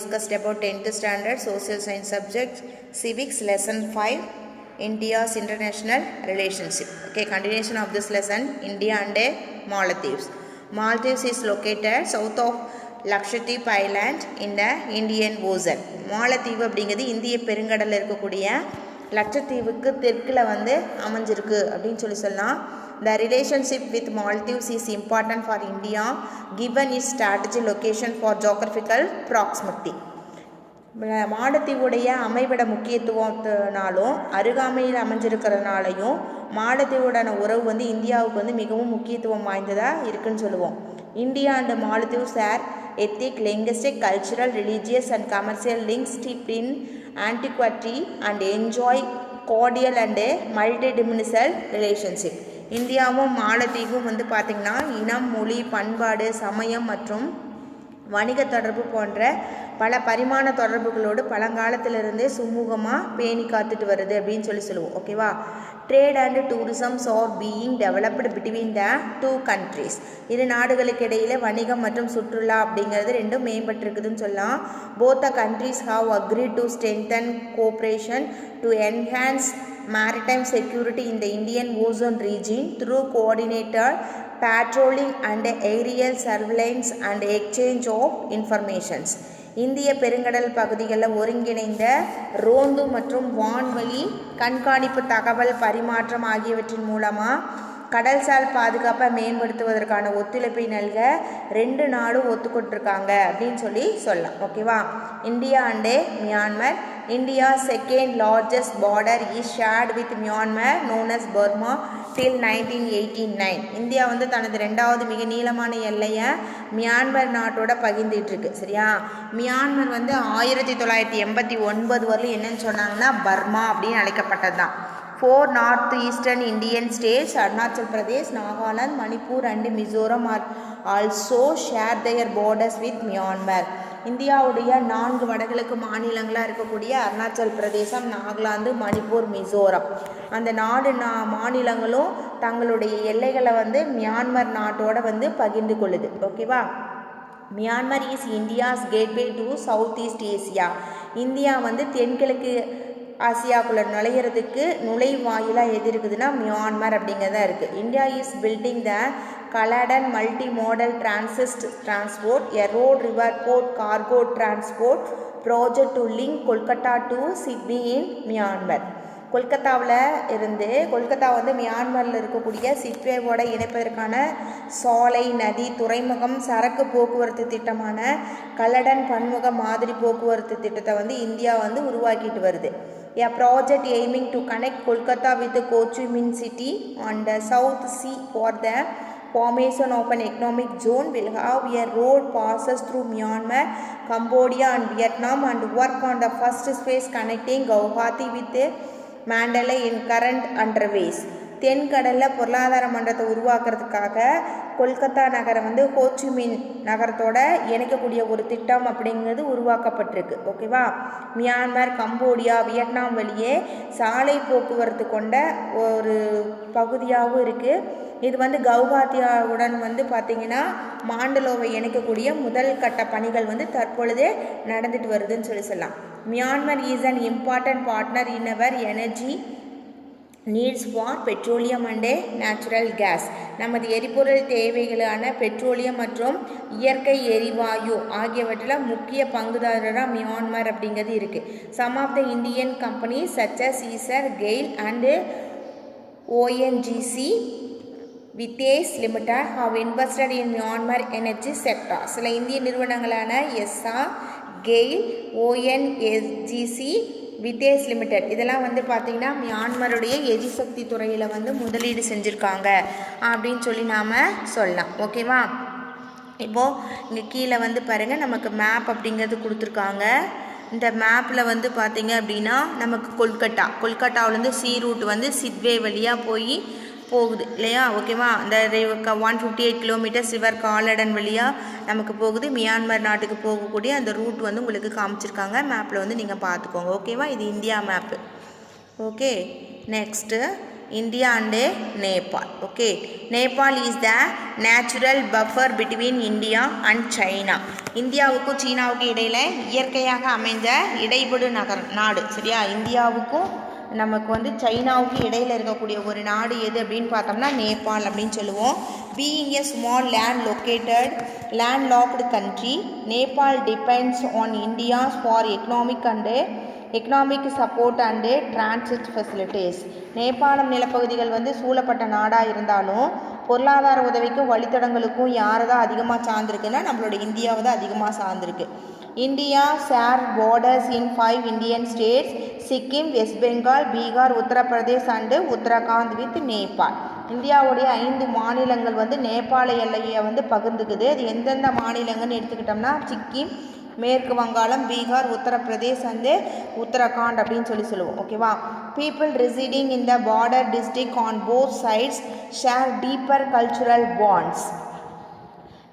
Discussed about 10th standard social science subject civics lesson 5 India's international relationship. Okay, continuation of this lesson, India and Maldives. Maldives is located south of Lakshadweep Island in the Indian Ocean. மாலத்தீவு அப்படிங்கிறது இந்திய பெருங்கடலில் இருக்கக்கூடிய லட்சத்தீவுக்கு தெற்கில் வந்து அமைஞ்சிருக்கு அப்படின்னு சொல்லலாம். The relationship with Maldives is important for India given its strategic location for geographical proximity. மாலத்தீவுடைய அமைவிட முக்கியத்துவத்தினாலும் அருகாமையில் அமைஞ்சிருக்கிறதுனாலையும் மாலத்தீவுடான உறவு வந்து இந்தியாவுக்கு வந்து மிகவும் முக்கியத்துவம் வாய்ந்ததாக இருக்குன்னு சொல்லுவோம். India and Maldives are ethnic, linguistic, cultural, religious and commercial links steeped in antiquity and enjoy cordial and multidimensional relationship. இந்தியாவும் மாலத்தீவும் வந்து பார்த்திங்கன்னா இனம், மொழி, பண்பாடு, சமயம் மற்றும் வணிக தொடர்பு போன்ற பல பரிமாண தொடர்புகளோடு பழங்காலத்திலிருந்தே சுமூகமாக பேணி காத்துட்டு வருது அப்படின்னு சொல்லுவோம். ஓகேவா? Trade and tourisms are being developed between the two countries. இரு நாடுகளுக்கு இடையில வணிகம் மற்றும் சுற்றுலா அப்படிங்கிறது ரெண்டும் மேம்பட்டிருக்குதுன்னு சொல்லலாம். Both the countries have agreed to strengthen cooperation to enhance maritime security in the Indian Ocean region through coordinated patrolling and aerial surveillance and exchange of informations. இந்திய பெருங்கடல் பகுதிகளில் ஒருங்கிணைந்த ரோந்து மற்றும் வான்வழி கண்காணிப்பு தகவல் பரிமாற்றம் ஆகியவற்றின் மூலமாக கடல்சார் பாதுகாப்பை மேம்படுத்துவதற்கான ஒத்துழைப்பை நல்க ரெண்டு நாடும் ஒத்துக்கொண்டிருக்காங்க அப்படின்னு சொல்லலாம். ஓகேவா? India and Myanmar. India's second largest border is shared with Myanmar known as Burma till 1989. India வந்து தனது ரெண்டாவது மிக நீளமான எல்லையை மியான்மர் நாட்டோட பகிர்ந்துட்டு இருக்கு. சரியா? மியான்மர் வந்து 1989 வரலும் என்னன்னு சொன்னாங்கன்னா பர்மா அப்படின்னு அழைக்கப்பட்டது தான். 4 north eastern Indian states, Arunachal Pradesh, Nagaland, Manipur and Mizoram are also share their borders with Myanmar. இந்தியாவுடைய 4 வடகிழக்கு மாநிலங்களாக இருக்கக்கூடிய அருணாச்சல் பிரதேசம், நாகாலாந்து, மணிப்பூர், மிசோரம் அந்த மாநிலங்களும் தங்களுடைய எல்லைகளை வந்து மியான்மர் நாட்டோட வந்து பகிர்ந்து கொள்ளுது. ஓகேவா? Myanmar is India's gateway to South East Asia. India வந்து தென்கிழக்கு ஆசியாக்குள்ளே நுழையிறதுக்கு நுழைவாயிலாக எது இருக்குதுன்னா மியான்மர் அப்படிங்கிறதா இருக்குது. India is building the Kaladan multimodal transport, a road, river port, cargo transport project to link Kolkata to Sydney in Myanmar. Kolkata வந்து மியான்மரில் இருக்கக்கூடிய சிட்வேவோட இணைப்பதற்கான சாலை, நதி, துறைமுகம், சரக்கு போக்குவரத்து திட்டமான கல்லடன் பன்முக மாதிரி போக்குவரத்து திட்டத்தை வந்து இந்தியா வந்து உருவாக்கிட்டு வருது. A project aiming to connect Kolkata with the Ho Chi Minh City on the South Sea for the formation of an economic zone will have a road passes through Myanmar, Cambodia and Vietnam and work on the first phase connecting Guwahati with Mandalay in current underways. தென்கடலில் பொருளாதார மண்டலத்தை உருவாக்குறதுக்காக கொல்கத்தா நகரம் வந்து Ho Chi Minh நகரத்தோட இணைக்கக்கூடிய ஒரு திட்டம் அப்படிங்கிறது உருவாக்கப்பட்டிருக்கு. ஓகேவா? Myanmar, Cambodia, Vietnam வழியே சாலை போக்குவரத்து கொண்ட ஒரு பகுதியாகவும் இருக்குது. இது வந்து கவுஹாத்தியாவுடன் வந்து பார்த்திங்கன்னா மாண்டலோவை இணைக்கக்கூடிய முதல் கட்ட பணிகள் வந்து தற்பொழுது நடந்துட்டு வருதுன்னு சொல்லலாம். Myanmar is an important partner in our energy needs for petroleum and natural gas. நமது எரிபொருள் தேவைகளான பெட்ரோலியம் மற்றும் இயற்கை எரிவாயு ஆகியவற்றில் முக்கிய பங்குதாரராக மியான்மர் அப்படிங்கிறது இருக்குது. Some of the Indian companies such as Essar, GAIL and ONGC Videsh limited have invested in Myanmar energy sector. சில இந்திய நிறுவனங்களான எஸ்ஸா, கெயில், ONGC, வித்தேஸ் லிமிடெட் இதெல்லாம் வந்து பார்த்திங்கன்னா மியான்மருடைய எரிசக்தி துறையில் வந்து முதலீடு செஞ்சுருக்காங்க அப்படின்னு நாம் சொல்லலாம். ஓகேவா? இப்போது இங்கே கீழே வந்து பாருங்கள், நமக்கு மேப் அப்படிங்கிறது கொடுத்துருக்காங்க. இந்த மேப்பில் வந்து பார்த்திங்க அப்படின்னா நமக்கு கொல்கட்டாவிலேருந்து சி ரூட் வந்து சிட்வே வழியாக போகுது இல்லையா? ஓகேவா? இந்த 158 கிலோமீட்டர்ஸ் ரிவர் காலடன் வழியாக நமக்கு போகுது. மியான்மர் நாட்டுக்கு போகக்கூடிய அந்த ரூட் வந்து உங்களுக்கு காமிச்சிருக்காங்க. மேப்பில் வந்து நீங்கள் பார்த்துக்கோங்க. ஓகேவா? இது India map. Okay, next India and Nepal. Okay, Nepal is the natural buffer between India and China. இந்தியாவுக்கும் சீனாவுக்கும் இடையில இயற்கையாக அமைந்த இடைபடு நாடு சரியா. இந்தியாவுக்கும் நமக்கு வந்து சைனாவுக்கு இடையில் இருக்கக்கூடிய ஒரு நாடு எது அப்படின்னு பார்த்தோம்னா நேபாள் அப்படின்னு சொல்லுவோம். Being a small landlocked country, Nepal depends on India for economic support and transit facilities. நேபாளம் நிலப்பகுதிகள் வந்து சூழப்பட்ட நாடாக இருந்தாலும் பொருளாதார உதவிக்கும் வழித்தடங்களுக்கும் யாரை தான் அதிகமாக சார்ந்திருக்குன்னா நம்மளோட இந்தியாவை தான் அதிகமாக சார்ந்திருக்கு. India shares borders in 5 Indian states, Sikkim, West Bengal, Bihar, Uttar Pradesh and Uttarakhand with Nepal. இந்தியாவுடைய 5 மாநிலங்கள் வந்து நேபாள எல்லையை வந்து பகிர்ந்துக்குது. அது எந்தெந்த மாநிலங்கள்னு எடுத்துக்கிட்டோம்னா சிக்கிம், மேற்கு வங்காளம், பீகார், உத்தரப்பிரதேஷ் அண்டு உத்தரகாண்ட் அப்படின்னு சொல்லுவோம். ஓகேவா. People residing in the border district on both sides share deeper cultural bonds.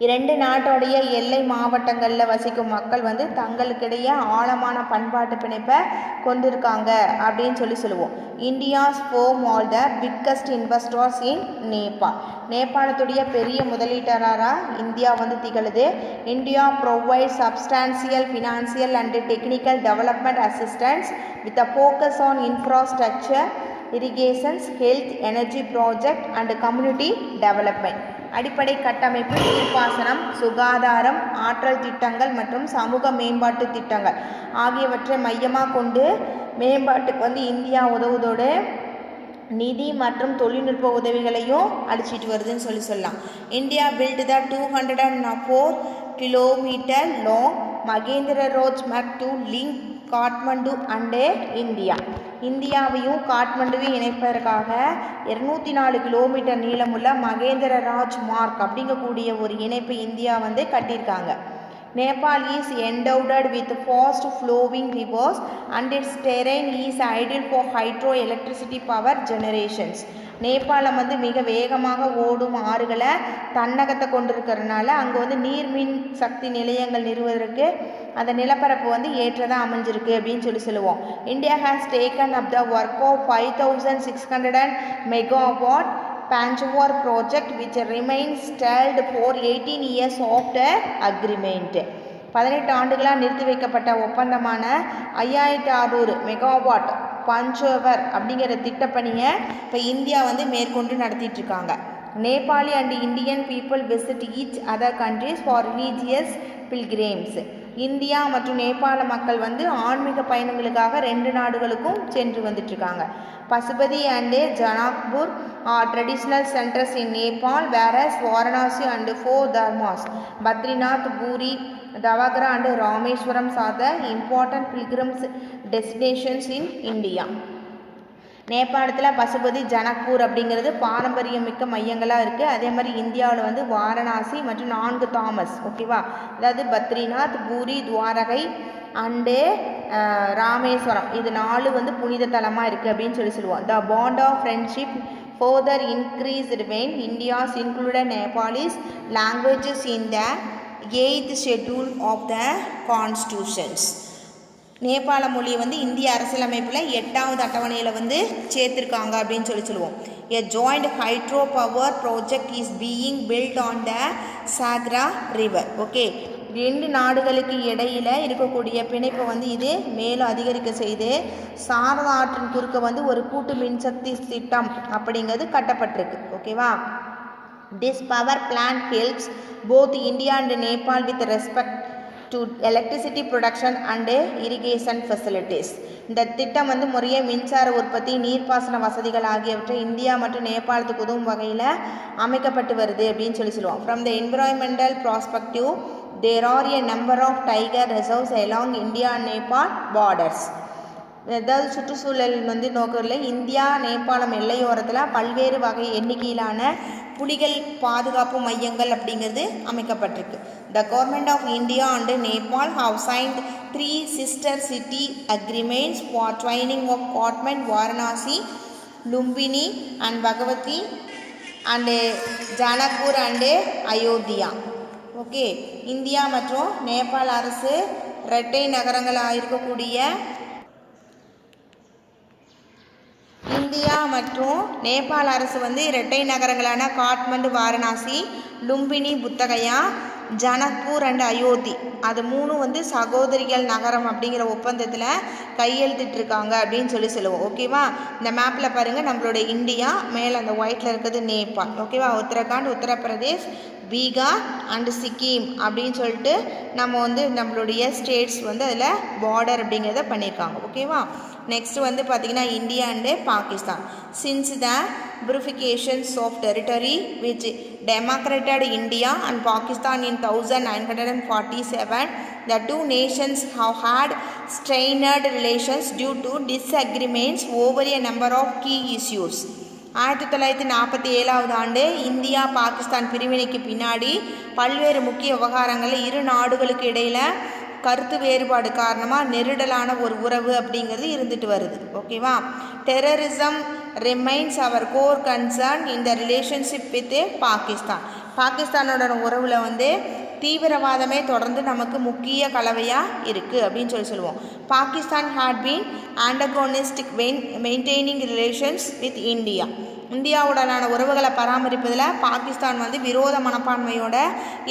இரண்டு நாட்டோடைய எல்லை மாவட்டங்களில் வசிக்கும் மக்கள் வந்து தங்களுக்கிடையே ஆழமான பண்பாட்டு பிணைப்பை கொண்டிருக்காங்க அப்படின்னு சொல்லுவோம். India's from all the biggest investors in Nepal. நேபாளத்துடைய பெரிய முதலீட்டாளராக இந்தியா வந்து திகழுது. India provide substantial financial and technical development assistance with a focus on infrastructure, irrigations, health, energy project and community development. அடிப்படை கட்டமைப்பு, நீர்ப்பாசனம், சுகாதாரம், ஆற்றல் திட்டங்கள் மற்றும் சமூக மேம்பாட்டு திட்டங்கள் ஆகியவற்றை மையமாக கொண்டு மேம்பாட்டுக்கு வந்து இந்தியா உதவுவதோடு நிதி மற்றும் தொழில்நுட்ப உதவிகளையும் அளிச்சிட்டு வருதுன்னு சொல்லலாம். India built the 204 kilometre long Mahendra road make to link Kathmandu and India. இந்தியாவையும் காட்மண்டுவையும் இணைப்பதற்காக 204 கிலோமீட்டர் நீளமுள்ள மகேந்திர ராஜ் மார்க் அப்படிங்கக்கூடிய ஒரு இணைப்பை இந்தியா வந்து கட்டியிருக்காங்க. Nepal is endowed with fast flowing rivers and its terrain is ideal for hydroelectricity power generations. நேபாளம் வந்து மிக வேகமாக ஓடும் ஆறுகளை தன்னகத்தை கொண்டிருக்கிறதுனால அங்கே வந்து நீர்மின் சக்தி நிலையங்கள் நிறுவுவதற்கு அந்த நிலப்பரப்பு வந்து ஏற்றதாக அமைஞ்சிருக்கு அப்படின்னு சொல்லுவோம். India has taken up the work of 5600 megawatt Panchawar project which remains stalled for 18 years after agreement. 18 ஆண்டுகளாக நிறுத்தி வைக்கப்பட்ட ஒப்பந்தமான 5600 மெகாவாட் பஞ்சவர் அப்படிங்கிற திட்டப்பணியை இப்போ இந்தியா வந்து மேற்கொண்டு நடத்திட்டு இருக்காங்க. Nepali and Indian people visit each other countries for religious Pilgrims. India மற்றும் நேபாள மக்கள் வந்து ஆன்மீக பயணங்களுக்காக 2 நாடுகளுக்கும் சென்று வந்துட்டுருக்காங்க. Pashupati and Janakpur are traditional centres in Nepal, whereas Varanasi and 4 Dhams, Badrinath, Puri, தவகரா and Rameswaram are the important pilgrims destinations in India. நேபாளத்தில் பசுபதி, ஜனக்பூர் அப்படிங்கிறது பாரம்பரியமிக்க மையங்களாக இருக்குது. அதே மாதிரி இந்தியாவில் வந்து வாரணாசி மற்றும் 4 தாமஸ் ஓகேவா, அதாவது பத்ரிநாத், பூரி, துவாரகை அண்டு ராமேஸ்வரம், இது 4 வந்து புனித தலமாக இருக்குது அப்படின்னு சொல்லுவோம். The bond of friendship further increased when India's included Nepalis languages in the 8th schedule of the constitutions. நேபாள மொழியை வந்து இந்திய அரசியலமைப்பில் 8வது அட்டவணையில் வந்து சேர்த்துருக்காங்க அப்படின்னு சொல்லுவோம். A joint hydro power project is being built on the Sagra river. Okay, 2 நாடுகளுக்கு இடையில் இருக்கக்கூடிய பிணைப்பை வந்து இது மேலும் அதிகரிக்க செய்து சாரதா ஆற்றின் குறுக்க வந்து ஒரு கூட்டு மின்சக்தி திட்டம் அப்படிங்கிறது கட்டப்பட்டிருக்கு. ஓகேவா. This power plant helps both India and Nepal with respect to electricity production and irrigation facilities. இந்த திட்டம் வந்து முறையே மின்சார உற்பத்தி, நீர்ப்பாசன வசதிகள் ஆகியவற்றை இந்தியா மற்றும் நேபாளத்துக்கு உதவும் வகையில் அமைக்கப்பட்டு வருது அப்படின்னு சொல்லுவோம். From the environmental perspective, there are a number of tiger reserves along India and Nepal borders. அதாவது சுற்றுச்சூழல் வந்து நோக்கில் இந்தியா நேபாளம் எல்லையோரத்தில் பல்வேறு வகை எண்ணிக்கையிலான புலிகள் பாதுகாப்பு மையங்கள் அப்படிங்கிறது அமைக்கப்பட்டிருக்கு. The government of India and Nepal have signed 3 sister city agreements for training of Kathmandu, Varanasi, Lumbini and Bhagavati and Janakpur and Ayodhya. Okay, India மற்றும் நேபாள் அரசு இரட்டை நகரங்களாக இருக்கக்கூடிய இந்தியா மற்றும் நேபாள அரசு வந்து இரட்டை நகரங்களான காட்மண்டு வாரணாசி, லும்பினி புத்தகயா, ஜனக்பூர் அண்ட் அயோத்தி அது 3 வந்து சகோதரிகள் நகரம் அப்படிங்கிற ஒப்பந்தத்தில் கையெழுத்திட்டிருக்காங்க அப்படின்னு சொல்லுவோம். ஓகேவா? இந்த மேப்பில் பாருங்கள், நம்மளோட இந்தியா மேலே அந்த ஒயிட்டில் இருக்கிறது நேபாள். ஓகேவா? உத்தரகாண்ட், உத்தரப்பிரதேஷ், பீகார் அண்டு சிக்கிம் அப்படின்னு சொல்லிட்டு நம்ம வந்து நம்மளுடைய ஸ்டேட்ஸ் வந்து அதில் பார்டர் அப்படிங்கிறத பண்ணியிருக்காங்க. ஓகேவா? நெக்ஸ்ட் வந்து பார்த்திங்கன்னா India and Pakistan. Since the purifications of territory which democrated India and Pakistan in 1947, the two nations have had strained relations due to disagreements over a number of key issues. 1947 ஆண்டு India Pakistan பிரிவினைக்கு பின்னாடி பல்வேறு முக்கிய விவகாரங்களில் இரு நாடுகளுக்கு இடையில் கருத்து வேறுபாடு காரணமாக நெருடலான ஒரு உறவு அப்படிங்கிறது இருந்துட்டு வருது. ஓகேவா? Terrorism remains our core concern in the relationship with Pakistan. பாகிஸ்தானோட உறவில் வந்து தீவிரவாதமே தொடர்ந்து நமக்கு முக்கிய கலவையாக இருக்குது அப்படின்னு சொல்லுவோம். Pakistan had been antagonistic maintaining relations with India. இந்தியாவுடனான உறவுகளை பராமரிப்பதில் பாகிஸ்தான் வந்து விரோத மனப்பான்மையோடு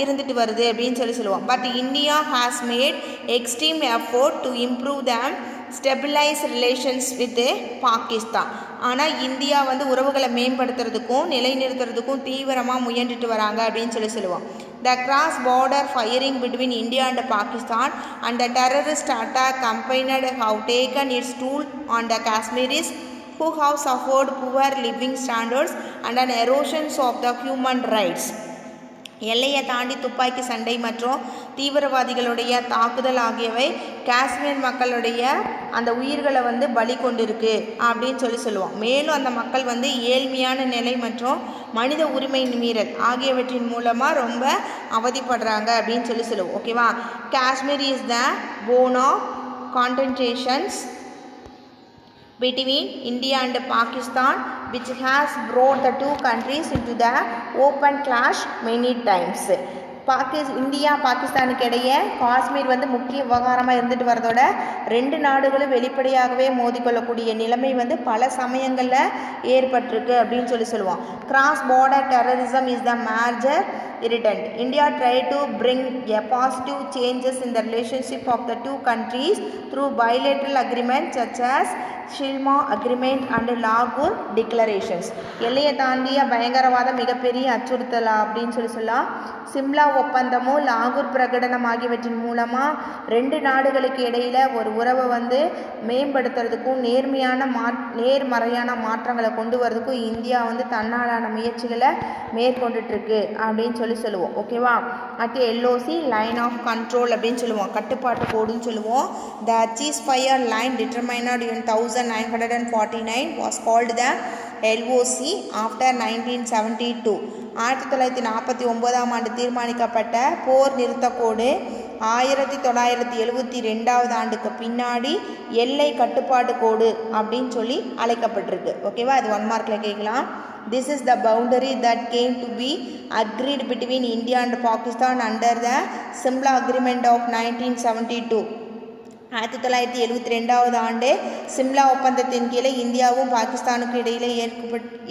இருந்துட்டு வருது அப்படின்னு சொல்லுவோம். But India has made extreme effort to improve them stabilise relations with Pakistan. ஆனால் இந்தியா வந்து உறவுகளை மேம்படுத்துறதுக்கும் நிலைநிறுத்துறதுக்கும் தீவிரமாக முயன்றுட்டு வராங்க அப்படின்னு சொல்லுவோம். The cross-border firing between India and Pakistan and the terrorist attack combined have taken its toll on the Kashmiris who have suffered poor living standards and an erosion of the human rights. எல்லையை தாண்டி துப்பாக்கி சண்டை மற்றும் தீவிரவாதிகளுடைய தாக்குதல் ஆகியவை காஷ்மீர் மக்களுடைய அந்த உயிர்களை வந்து பலி கொண்டிருக்கு அப்படின்னு சொல்லுவோம். மேலும் அந்த மக்கள் வந்து ஏழ்மையான நிலை மற்றும் மனித உரிமை மீறல் ஆகியவற்றின் மூலமாக ரொம்ப அவதிப்படுறாங்க அப்படின்னு சொல்லுவோம். ஓகேவா? Kashmir is the bone of contentions between India and Pakistan, which has brought the two countries into the open clash many times. India பாகிஸ்தானுக்கு இடையே காஷ்மீர் வந்து முக்கிய விவகாரமாக இருந்துட்டு வரதோட 2 நாடுகளும் வெளிப்படையாகவே மோதிக்கொள்ளக்கூடிய நிலைமை வந்து பல சமயங்களில் ஏற்பட்டிருக்கு அப்படின்னு சொல்லுவோம். Cross border terrorism is the major irritant. India tried to bring a positive changes in the relationship of the two countries through bilateral agreements such as ஷில்மா agreement and லாகூர் டிக்ளரேஷன்ஸ். எல்லையை தாண்டிய பயங்கரவாத மிகப்பெரிய அச்சுறுத்தலா அப்படின்னு சொல்லலாம். சிம்லா ஒப்பந்தமும் லாகூர் பிரகடனம் ஆகியவற்றின் மூலமாக 2 நாடுகளுக்கு இடையில் ஒரு உறவை வந்து மேம்படுத்துறதுக்கும் நேர்மறையான மாற்றங்களை கொண்டு வரதுக்கும் இந்தியா வந்து தன்னாலான முயற்சிகளை மேற்கொண்டுட்டுருக்கு அப்படின்னு சொல்லுவோம். ஓகேவா? அடுத்து எல்ஓசி லைன் ஆஃப் கண்ட்ரோல் அப்படின்னு சொல்லுவோம். கட்டுப்பாட்டு கோடுன்னு சொல்லுவோம். The ceasefire line determined in 1949 was called the LOC after 1972. 1949 ஆண்டு தீர்மானிக்கப்பட்ட போர் நிறுத்தக்கோடு 1972 ஆண்டுக்கு பின்னாடி எல்லை கட்டுப்பாடு கோடு அப்படின்னு சொல்லி அழைக்கப்பட்டிருக்கு. ஓகேவா? அது 1 மார்க்கில் கேட்கலாம். This is the boundary that came to be agreed between India and Pakistan under the Simla Agreement of 1972. 1972 ஆண்டு சிம்லா ஒப்பந்தத்தின் கீழே இந்தியாவும் பாகிஸ்தானுக்கும் இடையிலே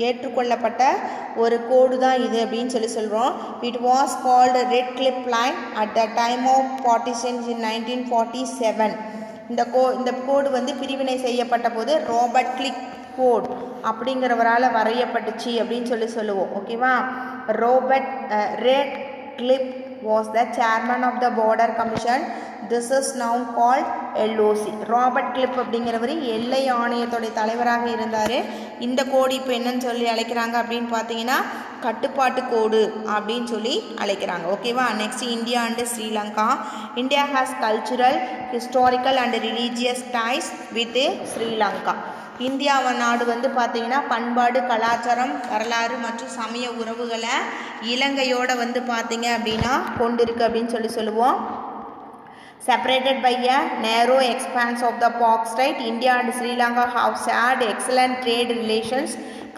ஏற்றுக்கொள்ளப்பட்ட ஒரு கோடு தான் இது அப்படின்னு சொல்கிறோம். It was called Radcliffe line at the time of partitions இன் 1947. இந்த கோடு வந்து பிரிவினை செய்யப்பட்ட போது ராபர்ட் கிளிப் கோட் அப்படிங்கிறவரால் வரையப்பட்டுச்சு அப்படின்னு சொல்லுவோம். ஓகேவா? Robert Radcliffe was the chairman of the border commission. This is now called LOC. Robert clip அப்படிங்கிறவர் எல்லை ஆணையத்தோடைய தலைவராக இருந்தார். இந்த கோடு இப்போ என்னன்னு சொல்லி அழைக்கிறாங்க அப்படின்னு பார்த்தீங்கன்னா கட்டுப்பாட்டு கோடு அப்படின்னு சொல்லி அழைக்கிறாங்க. ஓகேவா? Next India and Sri Lanka. India has cultural, historical and religious dies with Sri Lanka. இந்தியாவை நாடு வந்து பார்த்திங்கன்னா பண்பாடு, கலாச்சாரம், வரலாறு மற்றும் சமய உறவுகளை இலங்கையோடு வந்து பார்த்திங்க அப்படின்னா கொண்டு இருக்கு அப்படின்னு சொல்லுவோம். Separated by a narrow expanse of the Pak Strait, India and Sri Lanka have shared excellent trade relations,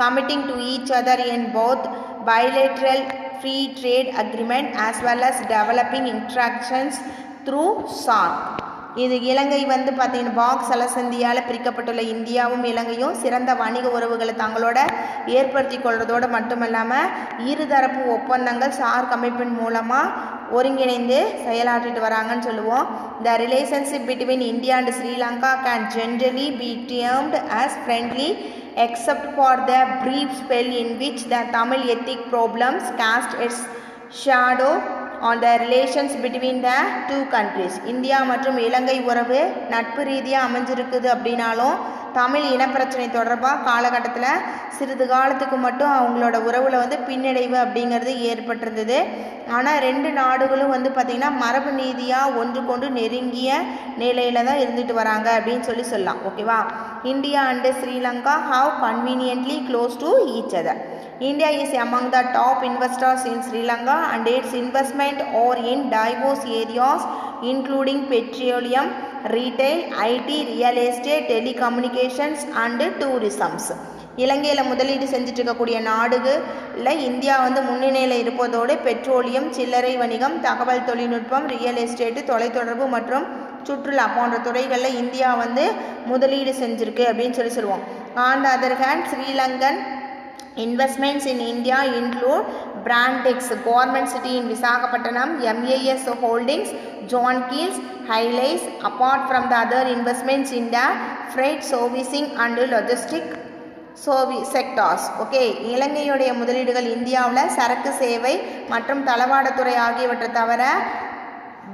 committing to each other in both bilateral free trade agreement as well as developing interactions through SAARC. இது இலங்கை வந்து பார்த்தீங்கன்னா box அலசந்தியால் பிரிக்கப்பட்டுள்ள இந்தியாவும் இலங்கையும் சிறந்த வணிக உறவுகளை தங்களோட ஏற்படுத்தி கொள்வதோடு மட்டுமல்லாமல் இருதரப்பு ஒப்பந்தங்கள் சார் கமிட்மெண்ட் மூலமாக ஒருங்கிணைந்து செயலாற்றிட்டு வராங்கன்னு சொல்லுவோம். The relationship between India and Sri Lanka can generally be termed as friendly except for the brief spell in which the Tamil ethnic problems cast its shadow on the relations between the two countries. India மற்றும் இலங்கை உறவு நட்பு ரீதியாக அமைஞ்சிருக்குது அப்படின்னாலும் தமிழ் இனப்பிரச்சனை தொடர்பாக காலகட்டத்தில் சிறிது காலத்துக்கு மட்டும் அவங்களோட உறவில் வந்து பின்னடைவு அப்படிங்கிறது ஏற்பட்டிருந்தது. ஆனால் ரெண்டு நாடுகளும் வந்து பார்த்திங்கன்னா மரபு நீதியாக ஒன்றுக்கொன்று நெருங்கிய நிலையில் தான் இருந்துட்டு வராங்க அப்படின்னு சொல்லலாம். ஓகேவா. India and Sri Lanka have conveniently close to each other. India is among the top investors in Sri Lanka and its investment are in diverse areas including petroleum, retail, IT, real estate, telecommunications and tourism. இலங்கையில் முதலீடு செஞ்சுட்டு இருக்கக்கூடிய நாடுகளில் India வந்து முன்னணியில் இருப்பதோடு petroleum, சில்லறை வணிகம், தகவல் தொழில்நுட்பம், ரியல் எஸ்டேட்டு, தொலைத்தொடர்பு மற்றும் சுற்றுலா போன்ற துறைகளில் இந்தியா வந்து முதலீடு செஞ்சுருக்கு அப்படின்னு சொல்லுவோம். On the other hand Sri Lankan investments in India include Brandex Government City in Visakhapatnam, MAS Holdings, John Keells, Highlights. Apart from the other investments in the freight servicing and logistic sectors. Okay, இலங்கையுடைய முதலீடுகள் இந்தியாவில் சரக்கு சேவை மற்றும் தளவாடத்துறை ஆகியவற்றை தவிர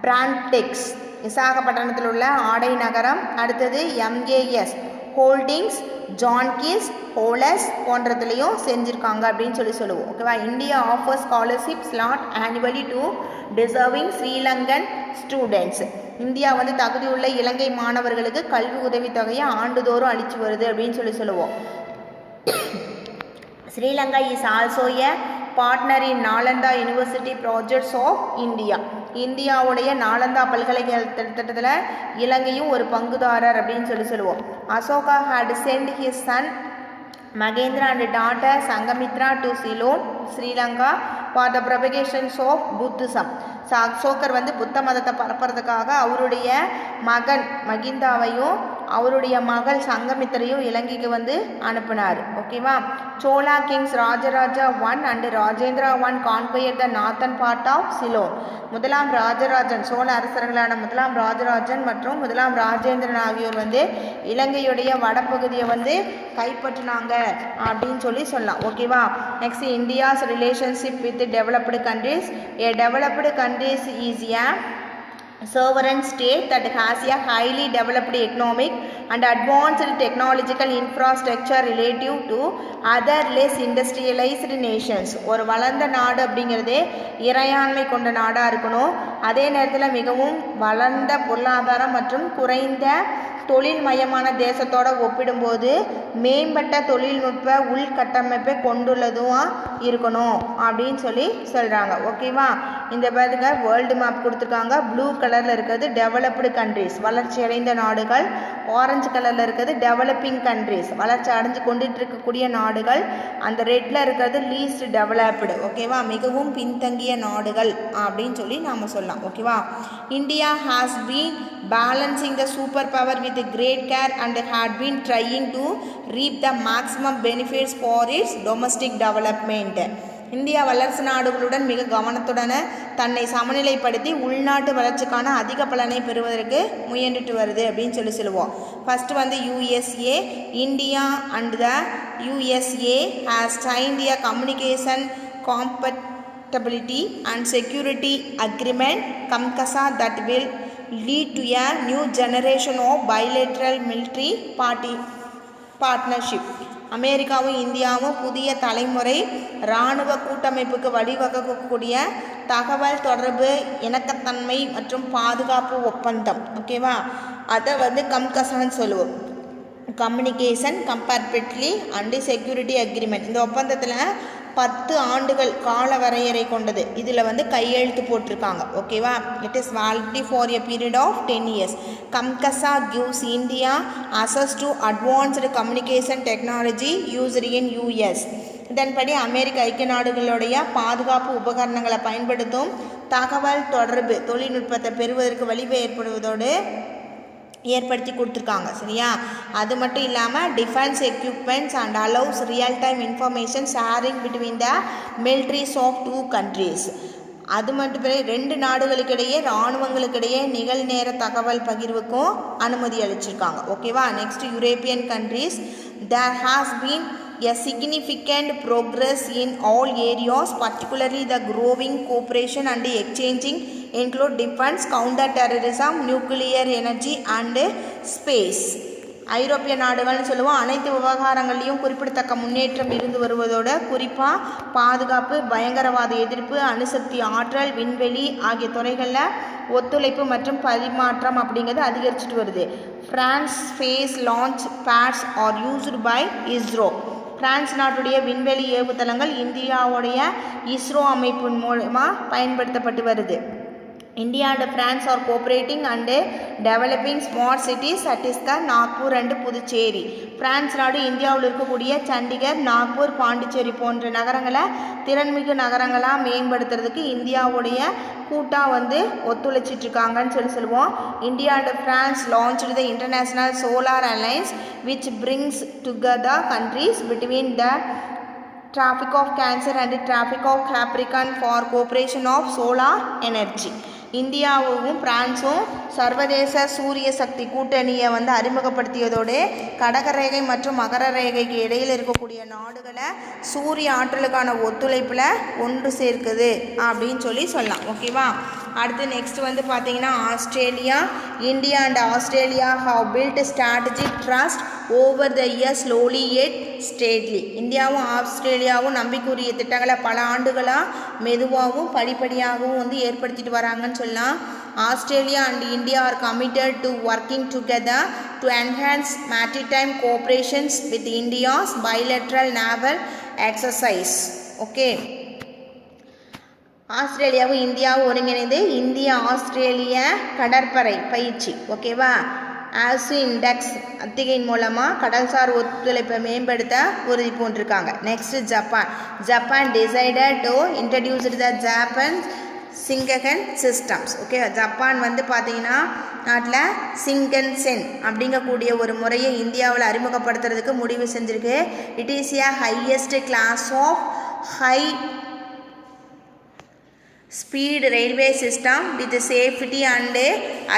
பிராண்டெக்ஸ் விசாகப்பட்டினத்தில் உள்ள ஆடை நகரம், அடுத்தது MAS ஹோல்டிங்ஸ், ஜான் கீல்ஸ், ஹோலஸ் போன்றதுலையும் செஞ்சுருக்காங்க அப்படின்னு சொல்லுவோம். ஓகேவா. India offer scholarship slot annually to deserving Sri Lankan students. India வந்து தகுதியுள்ள இலங்கை மாணவர்களுக்கு கல்வி உதவித்தொகையை ஆண்டுதோறும் அளித்து வருது அப்படின்னு சொல்லுவோம். Sri Lanka is also a partner in Nalanda university projects of India. இந்தியாவுடைய நாலந்தா பல்கலைக்கழகத்தில் இலங்கையும் ஒரு பங்குதாரர் அப்படின்னு சொல்லுவோம். Ashoka had sent his son Mahendra and daughter Sanghamitra to Ceylon, Sri Lanka for the propagations of Buddhism. Ashoka வந்து புத்த மதத்தை பரப்புறதுக்காக அவருடைய மகன் மகிந்தாவையும் அவருடைய மகள் சங்கமித்திரையும் இலங்கைக்கு வந்து அனுப்பினார். ஓகேவா. Chola kings Rajaraja 1 and Rajendra 1 conquer the northern part of Ceylon. முதலாம் ராஜராஜன், சோழ அரசர்களான முதலாம் ராஜராஜன் மற்றும் முதலாம் ராஜேந்திரன் ஆகியோர் வந்து இலங்கையுடைய வடப்பகுதியை வந்து கைப்பற்றினாங்க அப்படின்னு சொல்லலாம். ஓகேவா. Next India's relationship with developed countries. A developed countries is a sovereign state that has a highly developed economic and advanced technological infrastructure relative to other less industrialized nations. ஒரு வளர்ந்த நாடு அப்படிங்கிறது இறையாண்மை கொண்ட நாடாக இருக்கணும். அதே நேரத்தில் மிகவும் வளர்ந்த பொருளாதாரம் மற்றும் குறைந்த தொழில்மயமான தேசத்தோடு ஒப்பிடும்போது மேம்பட்ட தொழில்நுட்ப உள்கட்டமைப்பை கொண்டுள்ளதும் இருக்கணும் அப்படின்னு சொல்கிறாங்க. ஓகேவா. இந்த பாருங்க வேர்ல்டு மேப் கொடுத்துருக்காங்க. ப்ளூ கலரில் இருக்கிறது டெவலப்டு கண்ட்ரீஸ், வளர்ச்சி அடைந்த நாடுகள். ஆரஞ்சு கலரில் இருக்கிறது டெவலப்பிங் கண்ட்ரீஸ், வளர்ச்சி அடைஞ்சு கொண்டுட்டு இருக்கக்கூடிய நாடுகள். அந்த ரெட்டில் இருக்கிறது லீஸ்ட் டெவலப்டு. ஓகேவா. மிகவும் பின்தங்கிய நாடுகள் அப்படின்னு நாம் சொல்லலாம். ஓகேவா. India has been balancing the super power with great care and had been trying to reap the maximum benefits for its domestic development. India வல்லரசு நாடுகளுடன் மிக கவனத்துடன் தன்னை சமநிலைப்படுத்தி உள்நாட்டு வளர்ச்சிக்கான அதிக பலனை பெறுவதற்கு முயன்றுட்டு வருது அப்படின்னு சொல்லுவோம். ஃபஸ்ட்டு வந்து USA. India and the USA has signed a communication compatibility and security agreement CAMCSA that will lead to a new generation of bilateral military partnership. அமெரிக்காவும் இந்தியாவும் புதிய தலைமுறை இராணுவ கூட்டமைப்புக்கு வழிவகுக்கக்கூடிய தகவல் தொடர்பு, இணக்கத்தன்மை மற்றும் பாதுகாப்பு ஒப்பந்தம். ஓகேவா. அதை வந்து கம்கசான்னு சொல்லுவோம். Communication compatibility and security agreement. இந்த ஒப்பந்தத்தில் 10 ஆண்டுகள் கால வரையறை கொண்டது. இதில் வந்து கையெழுத்து போட்டிருக்காங்க. ஓகேவா. It is validity for a period of 10 years. COMCASA gives India access to advanced communication technology used in US. இதன்படி அமெரிக்க ஐக்கிய நாடுகளுடைய பாதுகாப்பு உபகரணங்களை பயன்படுத்தும் தகவல் தொடர்பு தொழில்நுட்பத்தை பெறுவதற்கு வழிவு ஏற்படுவதோடு ஏற்படுத்தி கொடுத்துருக்காங்க. சரியா? அது மட்டும் இல்லாமல் defence equipments and allows real time information sharing between the militaries of 2 countries. அது மட்டும் பிறகு 2 நாடுகளுக்கிடையே இராணுவங்களுக்கிடையே நிகழ்நேர தகவல் பகிர்வுக்கும் அனுமதி அளிச்சிருக்காங்க. ஓகேவா? Next European countries. There has been a significant progress in all areas, particularly the growing cooperation and exchanging include defense, counter-terrorism, nuclear energy and space. ஐரோப்பிய நாடுகள்னு சொல்லுவோம். அனைத்து விவகாரங்கள்லையும் குறிப்பிடத்தக்க முன்னேற்றம் இருந்து வருவதோட குறிப்பாக பாதுகாப்பு, பயங்கரவாத எதிர்ப்பு, அணுசக்தி ஆற்றல், விண்வெளி ஆகிய துறைகளில் ஒத்துழைப்பு மற்றும் பரிமாற்றம் அப்படிங்கிறது அதிகரிச்சுட்டு வருது. France space launch pads are used by ISRO. France நாட்டுடைய விண்வெளி ஏவுதளங்கள் இந்தியாவுடைய இஸ்ரோ அமைப்பின் மூலமாக பயன்படுத்தப்பட்டு வருது. India and France are cooperating and developing smart cities that is the Nagpur and Puducherry. France நாடு இந்தியாவில் இருக்கக்கூடிய சண்டிகர், நாக்பூர், பாண்டிச்சேரி போன்ற நகரங்களை திறன்மிகு நகரங்களாக மேம்படுத்துறதுக்கு இந்தியாவுடைய கூட்டாக ஒத்துழைச்சிட்ருக்காங்கன்னு சொல்லுவோம். India and France launched the international solar alliance which brings together countries between the Tropic of Cancer and Tropic of Capricorn for cooperation of solar energy. இந்தியாவும் பிரான்ஸும் சர்வதேச சூரிய சக்தி கூட்டணியை அறிமுகப்படுத்தியதோடு கடகரேகை மற்றும் மகர ரேகைக்கு இடையில் இருக்கக்கூடிய நாடுகளை சூரிய ஆற்றலுக்கான ஒத்துழைப்பில் ஒன்று சேர்க்குது அப்படின்னு சொல்லலாம். ஓகேவா? அடுத்து நெக்ஸ்ட் பார்த்தீங்கன்னா Australia. India and Australia have built strategic trust over the year slowly and steadily. இந்தியாவும் ஆஸ்திரேலியாவும் நம்பிக்கைக்குரிய திட்டங்களை பல ஆண்டுகளாக மெதுவாகவும் படிப்படியாகவும் ஏற்படுத்திட்டு வராங்கன்னு சொல்லலாம். Australia and India are committed to working together to enhance maritime cooperation with India's bilateral naval exercise. Okay. ஆஸ்திரேலியாவும் இந்தியாவும் ஒருங்கிணைந்து இந்திய ஆஸ்திரேலிய கடற்படை பயிற்சி ஓகேவா ஆசு இண்டெக்ஸ் அத்திகையின் மூலமாக கடல்சார் ஒத்துழைப்பை மேம்படுத்த உறுதி பூண்டிருக்காங்க. Next Japan decided to introduce the Japan Shinkansen systems. Okay, Japan பார்த்தீங்கன்னா நாட்டில் சிங்கன்சென் அப்படிங்கக்கூடிய ஒரு முறையை இந்தியாவில் அறிமுகப்படுத்துறதுக்கு முடிவு செஞ்சுருக்கு. It is a highest class of high speed railway system with safety and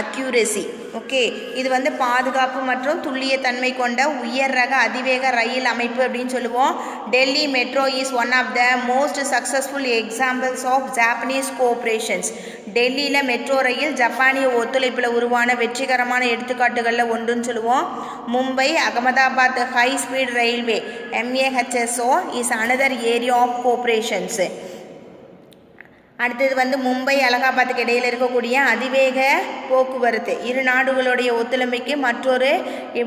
accuracy. Okay, இது பாதுகாப்பு மற்றும் துல்லியத்தன்மை கொண்ட உயர் ரக அதிவேக ரயில் அமைப்பு அப்படின்னு சொல்லுவோம். Delhi metro is one of the most successful examples of Japanese cooperations. டெல்லியில் மெட்ரோ ரயில் ஜப்பானிய ஒத்துழைப்பில் உருவான வெற்றிகரமான எடுத்துக்காட்டுகளில் ஒன்றுன்னு சொல்லுவோம். Mumbai Ahmedabad high speed railway MAHSO is another area of cooperations. அடுத்தது மும்பை அலகாபாத்துக்கு இடையில் இருக்கக்கூடிய அதிவேக போக்குவரத்து இரு நாடுகளுடைய ஒத்துழைமைக்கு மற்றொரு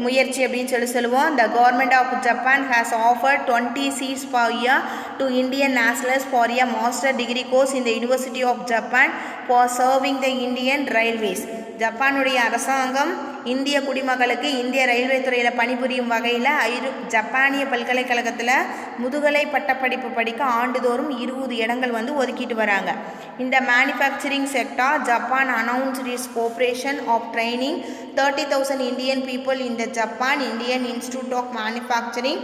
முயற்சி அப்படின்னு சொல்லுவோம். The government of Japan has offered 20 seats per year to Indian nationals for a master degree course in the University of Japan for serving the Indian Railways. ஜப்பானுடைய அரசாங்கம் இந்திய குடிமக்களுக்கு இந்திய ரயில்வே துறையில் பணிபுரியும் வகையில் ஜப்பானிய பல்கலைக்கழகத்தில் முதுகலை பட்டப்படிப்பு படிக்க ஆண்டுதோறும் 20 இடங்கள் ஒதுக்கிட்டு வராங்க. இந்த manufacturing sector Japan announced its cooperation of training 30,000 Indian people in the Japan Indian Institute of Manufacturing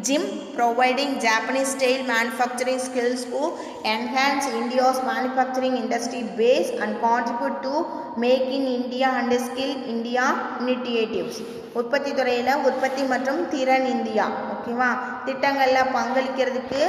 JIM, providing Japanese style manufacturing skills to enhance India's manufacturing industry base and contribute to Make in India and Skill India initiatives. உற்பத்தி துறையில் உற்பத்தி மற்றும் திறன் India ஓகேவா திட்டங்களில் பங்களிக்கிறதுக்கு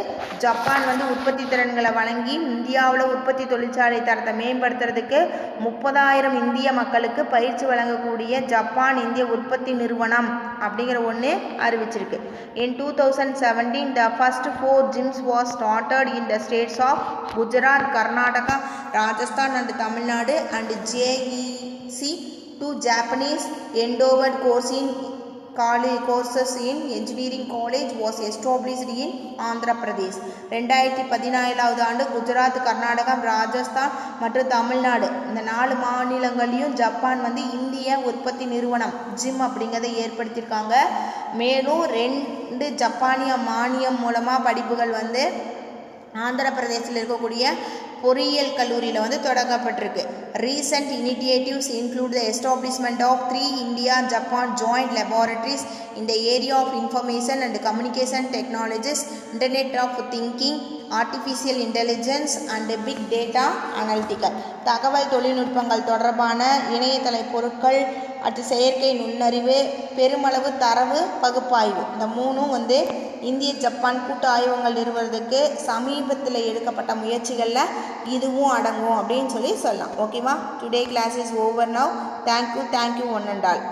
Japan உற்பத்தி திறன்களை வழங்கி இந்தியாவில் உற்பத்தி தொழிற்சாலை தரத்தை மேம்படுத்துறதுக்கு 30,000 இந்திய மக்களுக்கு பயிற்சி வழங்கக்கூடிய ஜப்பான் இந்திய உற்பத்தி நிறுவனம் அப்படிங்கிற ஒன்று அறிவிச்சிருக்கு. In 2017 the first 4 gyms was started in the states of Gujarat, Karnataka, Rajasthan and Tamil Nadu and JEC. 2 Japanese endowed courses in engineering college was established in Andhra Pradesh. 2017 ஆண்டு குஜராத், கர்நாடகம், ராஜஸ்தான் மற்றும் தமிழ்நாடு இந்த 4 மாநிலங்களையும் ஜப்பான் இந்திய உற்பத்தி நிறுவனம் ஜிம் அப்படிங்கிறத ஏற்படுத்தியிருக்காங்க. மேலும் 2 ஜப்பானிய மானியம் மூலமாக படிப்புகள் ஆந்திர பிரதேசத்தில் இருக்கக்கூடிய பொறியியல் கல்லூரியில் வந்து தொடங்கப்பட்டிருக்கு. Recent initiatives include the establishment of 3 India Japan joint laboratories in the area of information and communication technologies, internet of thinking, artificial intelligence and big data analytical. தகவல் தொழில்நுட்பங்கள் தொடர்பான இணையதள பொருட்கள், அடுத்து செயற்கை நுண்ணறிவு, பெருமளவு தரவு பகுப்பாய்வு, இந்த மூணும் வந்து இந்திய ஜப்பான் கூட்டு ஆய்வகங்கள் நிறுவனத்துக்கு சமீபத்தில் எடுக்கப்பட்ட முயற்சிகளில் இதுவும் அடங்கும் அப்படின்னு சொல்லி சொல்லலாம். ஓகேவா? Today class is over now. Thank you one and all.